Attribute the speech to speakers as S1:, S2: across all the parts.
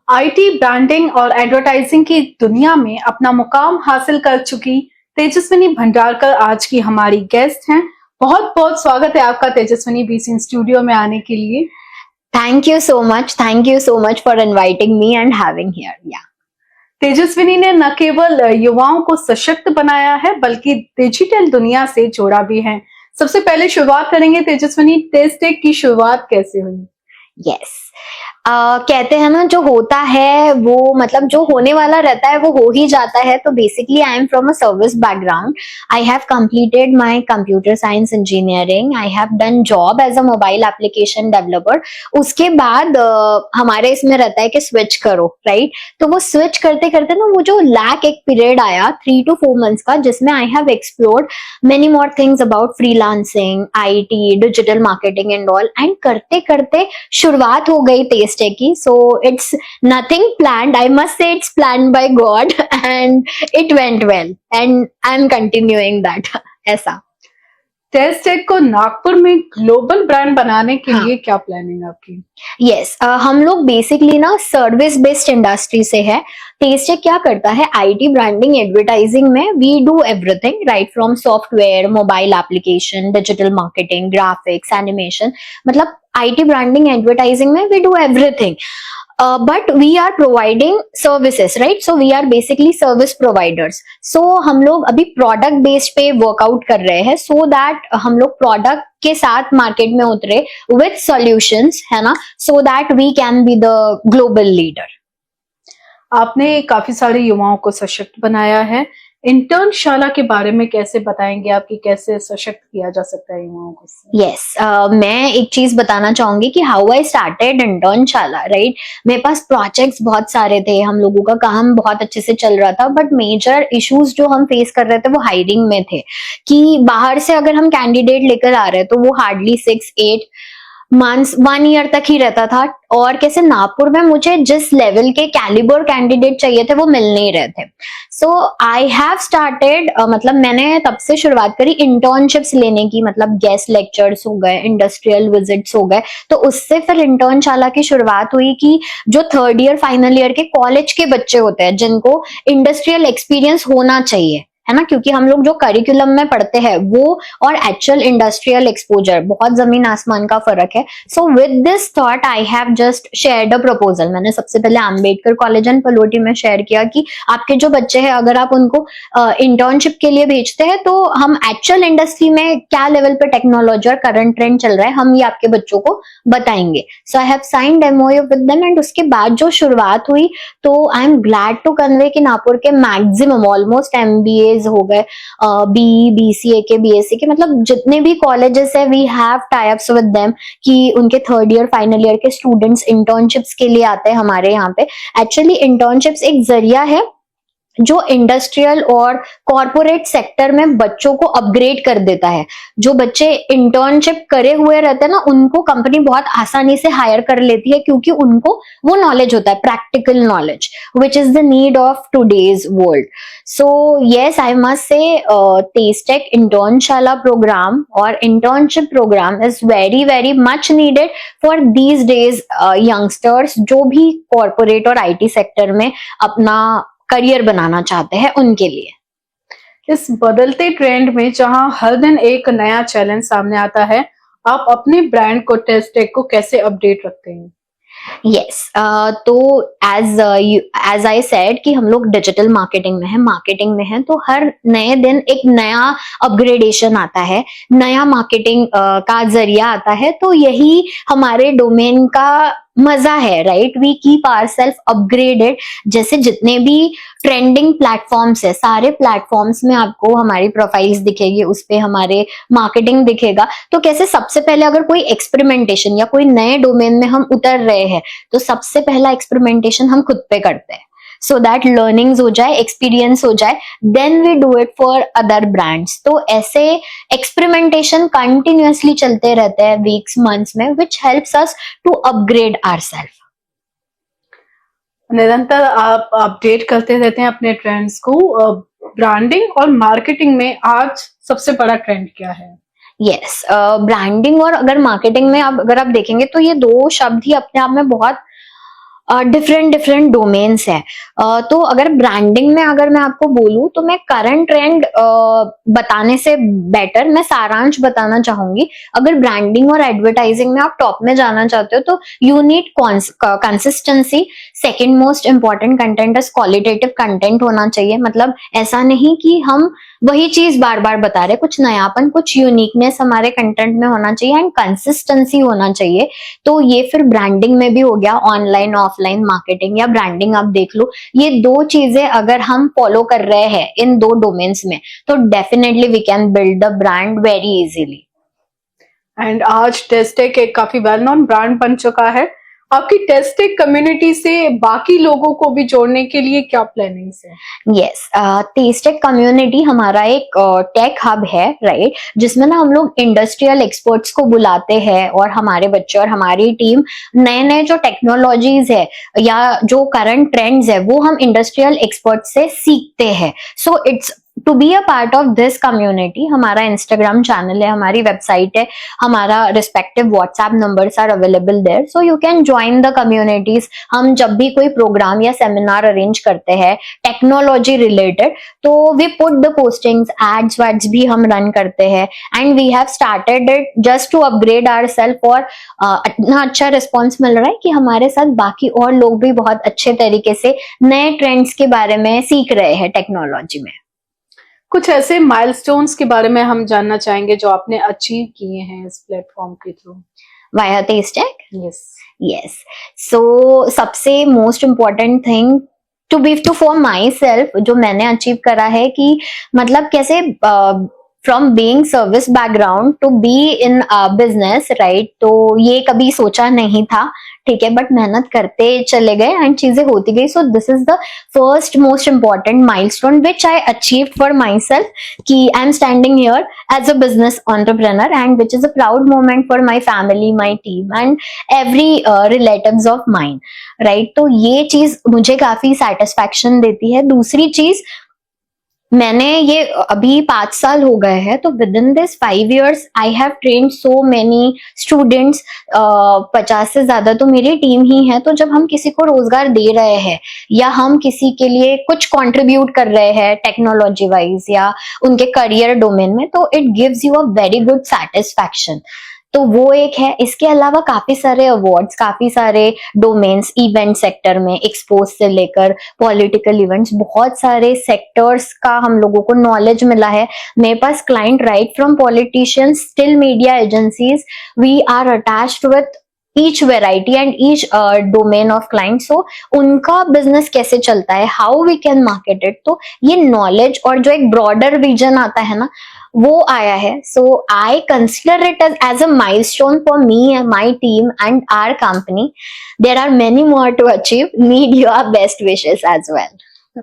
S1: IT branding और advertising की दुनिया में अपना मुकाम हासिल कर चुकी तेजस्विनी भंडारकर आज की हमारी गेस्ट हैं। बहुत बहुत स्वागत है आपका तेजस्विनी बीसी स्टूडियो में आने के लिए।
S2: Thank you so much. Thank you so much for inviting me and having here. Yeah.
S1: Tejaswini ने न केवल युवाओं को सशक्त बनाया है बल्कि डिजिटल दुनिया से जोड़ा भी है। सबसे पहले शुरुआत करेंगे तेजस्विनी, टेस्टेक की शुरुआत कैसे हुई?
S2: Yes. कहते हैं ना, जो होता है वो मतलब जो होने वाला रहता है वो हो ही जाता है। तो basically I am from a service background. I have completed my computer science engineering. I have done job as a mobile application developer. उसके बाद हमारे इसमें रहता है कि स्विच करो, राइट। तो वो स्विच करते करते ना वो जो लैक एक पीरियड आया 3 to 4 months का, जिसमें I have explored many more things about freelancing, IT, digital marketing and all. And करते करते शुरुआत हो गई टेस्टेक की। So it's nothing planned. I must say it's planned by God and it went well and I'm continuing that. ऐसा।
S1: टेस्टेक को नागपुर में global brand बनाने के लिए क्या प्लानिंग आपकी?
S2: यस, हम लोग बेसिकली ना सर्विस बेस्ड इंडस्ट्री से है। टेस्टेक क्या करता है, आईटी ब्रांडिंग एडवर्टाइजिंग में we do everything, right from software, mobile application, digital marketing, graphics, animation. मतलब आईटी ब्रांडिंग एडवर्टाइजिंग में we do everything, but we are providing services, right. So we are basically service providers. So हम लोग अभी product based पे workout कर रहे हैं, so that हम लोग प्रोडक्ट के साथ मार्केट में उतरे विथ सॉल्यूशंस, है ना, so that we can be the global leader.
S1: आपने काफी सारे युवाओं को सशक्त बनाया है। इंटर्नशाला के बारे में कैसे बताएंगे आप कि कैसे सशक्त किया जा सकता है युवाओं को?
S2: यस, मैं एक चीज बताना चाहूंगी कि how I started Internshala, right. मेरे पास प्रोजेक्ट्स बहुत सारे थे, हम लोगों का काम बहुत अच्छे से चल रहा था, बट मेजर इश्यूज जो हम फेस कर रहे थे वो हायरिंग में थे। कि बाहर से अगर हम कैंडिडेट लेकर आ रहे हैं तो वो हार्डली 6-8 मंथ्स 1 ईयर तक ही रहता था। और कैसे नागपुर में मुझे जिस लेवल के कैलिबर कैंडिडेट चाहिए थे वो मिल नहीं रहे थे। सो आई हैव स्टार्टेड, मतलब मैंने तब से शुरुआत करी इंटर्नशिप्स लेने की। मतलब गेस्ट लेक्चर्स हो गए, इंडस्ट्रियल विजिट्स हो गए, तो उससे फिर इंटर्नशाला की शुरुआत हुई कि जो 3rd ईयर फाइनल ईयर के कॉलेज के बच्चे होते हैं जिनको इंडस्ट्रियल एक्सपीरियंस होना चाहिए, है ना, क्योंकि हम लोग जो करिकुलम में पढ़ते हैं वो और एक्चुअल इंडस्ट्रियल एक्सपोजर बहुत जमीन आसमान का फर्क है। So with this thought I have just shared a proposal. मैंने सबसे पहले अंबेडकर कॉलेज एंड पलोटी में शेयर किया कि आपके जो बच्चे हैं अगर आप उनको इंटर्नशिप के लिए भेजते हैं तो हम एक्चुअल इंडस्ट्री में क्या लेवल पे टेक्नोलॉजी और करंट ट्रेंड चल रहा है हम ये आपके बच्चों को बताएंगे। So I have signed MOU with them. And उसके बाद जो शुरुआत हुई, तो I am glad to convey कि नागपुर के मैक्सिमम ऑलमोस्ट एमबीए हो गए, बीसीए के, बीएससी के, मतलब जितने भी कॉलेजेस है we have tie ups with them कि उनके 3rd ईयर फाइनल ईयर के स्टूडेंट्स इंटर्नशिप्स के लिए आते हैं हमारे यहाँ पे। एक्चुअली इंटर्नशिप्स एक जरिया है जो इंडस्ट्रियल और कॉर्पोरेट सेक्टर में बच्चों को अपग्रेड कर देता है। जो बच्चे इंटर्नशिप करे हुए रहते हैं ना उनको कंपनी बहुत आसानी से हायर कर लेती है, क्योंकि उनको वो नॉलेज होता है, practical knowledge, which is the need of today's world. So yes, I must say टेस्टेक इंटर्नशाला प्रोग्राम और internship program is very very much needed for these days youngsters जो भी कॉर्पोरेट और आईटी सेक्टर में अपना करियर बनाना चाहते हैं उनके लिए।
S1: इस बदलते ट्रेंड में जहां हर दिन एक नया चैलेंज सामने आता है, आप अपने ब्रांड को, टेस्टेक को कैसे अपडेट रखते हैं?
S2: यस, तो एज आई सेड कि हम लोग डिजिटल मार्केटिंग में है, तो हर नए दिन एक नया अपग्रेडेशन आता है, नया मार्केटिंग का जरिया आता है। तो यही हमारे डोमेन का मजा है, right. We keep our self upgraded. जैसे जितने भी ट्रेंडिंग प्लेटफॉर्म्स है, सारे प्लेटफॉर्म्स में आपको हमारी प्रोफाइल्स दिखेगी, उस पे हमारे मार्केटिंग दिखेगा। तो कैसे सबसे पहले अगर कोई एक्सपेरिमेंटेशन या कोई नए डोमेन में हम उतर रहे हैं तो सबसे पहला एक्सपेरिमेंटेशन हम खुद पे करते हैं, सो दैट लर्निंग्स हो जाए, एक्सपीरियंस हो जाए, then we do it for other brands. तो ऐसे एक्सपेरिमेंटेशन कंटिन्यूअसली चलते रहते हैं वीक्स, मंथ्स में, which helps us to upgrade ourselves.
S1: निरंतर आप अपडेट करते रहते हैं अपने ट्रेंड्स को। ब्रांडिंग और मार्केटिंग में आज सबसे बड़ा ट्रेंड क्या है?
S2: यस, ब्रांडिंग और अगर मार्केटिंग में अगर आप देखेंगे तो ये 2 शब्द ही अपने आप में बहुत डिफरेंट डिफरेंट डोमेन्स है। तो अगर ब्रांडिंग में अगर मैं आपको बोलूं तो मैं करंट ट्रेंड बताने से बेटर मैं सारांश बताना चाहूंगी। अगर ब्रांडिंग और एडवर्टाइजिंग में आप टॉप में जाना चाहते हो तो you need consistency. Second most important content is qualitative content होना चाहिए। मतलब ऐसा नहीं कि हम वही चीज बार बार बता रहे, कुछ नयापन, कुछ यूनिकनेस हमारे कंटेंट में होना चाहिए एंड कंसिस्टेंसी होना चाहिए। तो ये फिर ब्रांडिंग में भी हो गया, ऑनलाइन ऑफलाइन मार्केटिंग या ब्रांडिंग आप देख लो। ये दो चीजें अगर हम फॉलो कर रहे हैं इन दो डोमेन्स में तो definitely we can build the brand very easily.
S1: And आज टेस्टेक एक काफी वेल नोन ब्रांड बन चुका है। आपकी टेस्टेक कम्युनिटी से बाकी लोगों को भी जोड़ने के लिए क्या प्लानिंग्स है?
S2: यस, टेस्टेक कम्युनिटी हमारा एक टेक हब है, राइट, जिसमें ना हम लोग इंडस्ट्रियल एक्सपर्ट्स को बुलाते हैं और हमारे बच्चे और हमारी टीम नए नए जो टेक्नोलॉजीज है या जो करंट ट्रेंड्स है वो हम इंडस्ट्रियल एक्सपर्ट्स से सीखते हैं। So it's to be a part of this community. हमारा इंस्टाग्राम चैनल है, हमारी वेबसाइट है, हमारा respective WhatsApp numbers are available there, so you can join the communities. हम जब भी कोई प्रोग्राम या सेमिनार अरेंज करते हैं टेक्नोलॉजी रिलेटेड तो we put the postings, ads वैड्स भी हम रन करते हैं and we have started it just to upgrade ourself. और इतना अच्छा रिस्पॉन्स मिल रहा है कि हमारे साथ बाकी और लोग भी बहुत अच्छे तरीके से नए ट्रेंड्स के बारे में सीख रहे हैं टेक्नोलॉजी में।
S1: कुछ ऐसे माइलस्टोन्स के बारे में हम जानना चाहेंगे जो आपने अचीव किए हैं इस प्लेटफॉर्म के थ्रू।
S2: वाया टेस्टेक?
S1: यस।
S2: यस, सो सबसे most important thing to for my self जो मैंने अचीव करा है कि मतलब कैसे from being service background to be in business, right, तो ये कभी सोचा नहीं था, ठीक है, बट मेहनत करते चले गए एंड चीजें होती गई। So this is the first most important milestone which I achieved for my self कि I am standing here as a business entrepreneur and which is a proud moment for my family, my team and every relatives of mine, right. तो ये चीज मुझे काफी satisfaction देती है। दूसरी चीज, मैंने ये अभी 5 साल हो गए हैं तो with in this 5 years I have trained so many students. 50 से ज्यादा तो मेरी टीम ही है। तो जब हम किसी को रोजगार दे रहे हैं या हम किसी के लिए कुछ कंट्रीब्यूट कर रहे हैं टेक्नोलॉजी वाइज या उनके करियर डोमेन में तो it gives you a very good satisfaction. तो वो एक है। इसके अलावा काफी सारे अवार्ड्स, काफी सारे डोमेन्स, इवेंट सेक्टर में एक्सपोज से लेकर पॉलिटिकल इवेंट्स, बहुत सारे सेक्टर्स का हम लोगों को नॉलेज मिला है। मेरे पास client right from politicians till media agencies, we are attached with each variety and each domain of client. So उनका बिजनेस कैसे चलता है, how we can market it, तो ये नॉलेज और जो एक ब्रॉडर विजन आता है ना वो आया है। So I consider it as a milestone for me and my team and our company. There are many more to achieve, need your best wishes as well.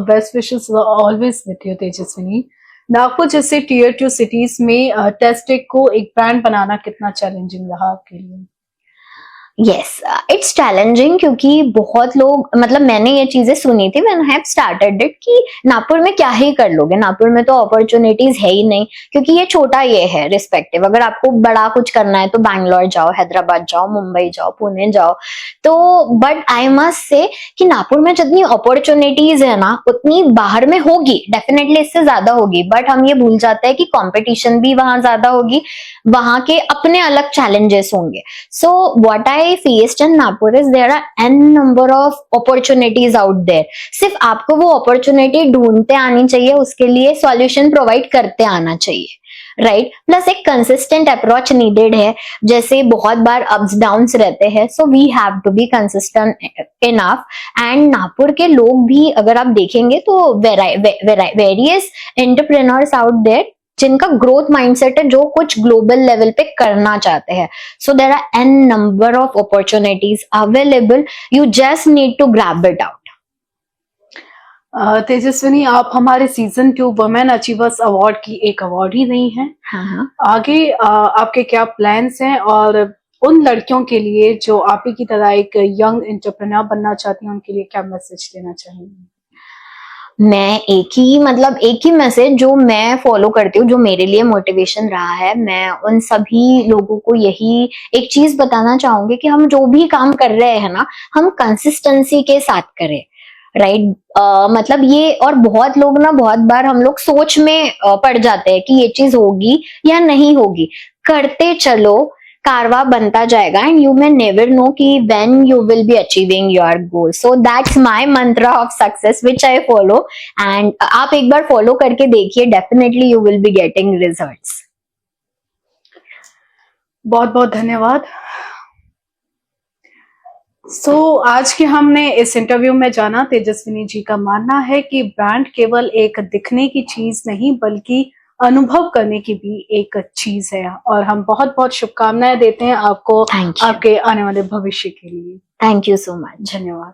S1: Best wishes always with you Tejaswini. Nagpur जैसे tier 2 cities में टेस्टेक को एक brand बनाना कितना challenging रहा आपके लिए?
S2: Yes, it's challenging क्योंकि बहुत लोग, मतलब मैंने ये चीजें सुनी थी when I have started it कि नागपुर में क्या ही कर लोगे, नागपुर में तो अपॉर्चुनिटीज है ही नहीं क्योंकि ये छोटा ये है रिस्पेक्टिव। अगर आपको बड़ा कुछ करना है तो बैंगलोर जाओ, हैदराबाद जाओ, मुंबई जाओ, पुणे जाओ। तो बट आई मस्ट से कि नागपुर में जितनी अपॉर्चुनिटीज है ना उतनी बाहर में होगी, डेफिनेटली इससे ज्यादा होगी, बट हम ये भूल जाते हैं कि कॉम्पिटिशन भी वहां ज्यादा होगी, वहां के अपने अलग चैलेंजेस होंगे। So what I faced in Nagpur is there are n number of opportunities out there. सिर्फ आपको वो अपॉर्चुनिटी ढूंढते आनी चाहिए, उसके लिए सॉल्यूशन प्रोवाइड करते आना चाहिए, राइट। प्लस एक कंसिस्टेंट अप्रोच नीडेड है, जैसे बहुत बार अप्स डाउन्स रहते हैं, so we have to be consistent enough. And Nagpur के लोग भी अगर आप देखेंगे तो वेरियस एंटरप्रेन्योर्स आउट देयर जिनका ग्रोथ माइंडसेट है, जो कुछ ग्लोबल लेवल पे करना चाहते हैं। So there are an number of opportunities available, you just need to grab it out.
S1: Tejaswini, आप हमारे सीजन 2 वुमेन अचीवर्स अवार्ड की एक अवार्ड ही नहीं है।
S2: हाँ,
S1: आगे आपके क्या प्लान्स हैं और उन लड़कियों के लिए जो आप ही की तरह एक यंग एंटरप्रेन्योर बनना चाहती हैं उनके लिए क्या मैसेज देना चाहेंगे?
S2: मैं एक ही मैसेज जो मैं फॉलो करती हूँ, जो मेरे लिए मोटिवेशन रहा है, मैं उन सभी लोगों को यही एक चीज बताना चाहूंगी कि हम जो भी काम कर रहे हैं ना, हम कंसिस्टेंसी के साथ करें, राइट। मतलब ये, और बहुत लोग ना, बहुत बार हम लोग सोच में पड़ जाते हैं कि ये चीज होगी या नहीं होगी। करते चलो, कारवा बनता जाएगा, and you may never know कि when you will be achieving your goal. So that's my mantra of success which I follow, and आप एक बार फॉलो करके देखिए, definitely you will be getting results.
S1: बहुत बहुत धन्यवाद। आज के हमने इस इंटरव्यू में जाना, तेजस्विनी जी का मानना है कि ब्रांड केवल एक दिखने की चीज नहीं बल्कि अनुभव करने की भी एक चीज है, और हम बहुत बहुत शुभकामनाएं देते हैं आपको
S2: थैंक यू,
S1: आपके आने वाले भविष्य के लिए।
S2: Thank you so much.
S1: धन्यवाद।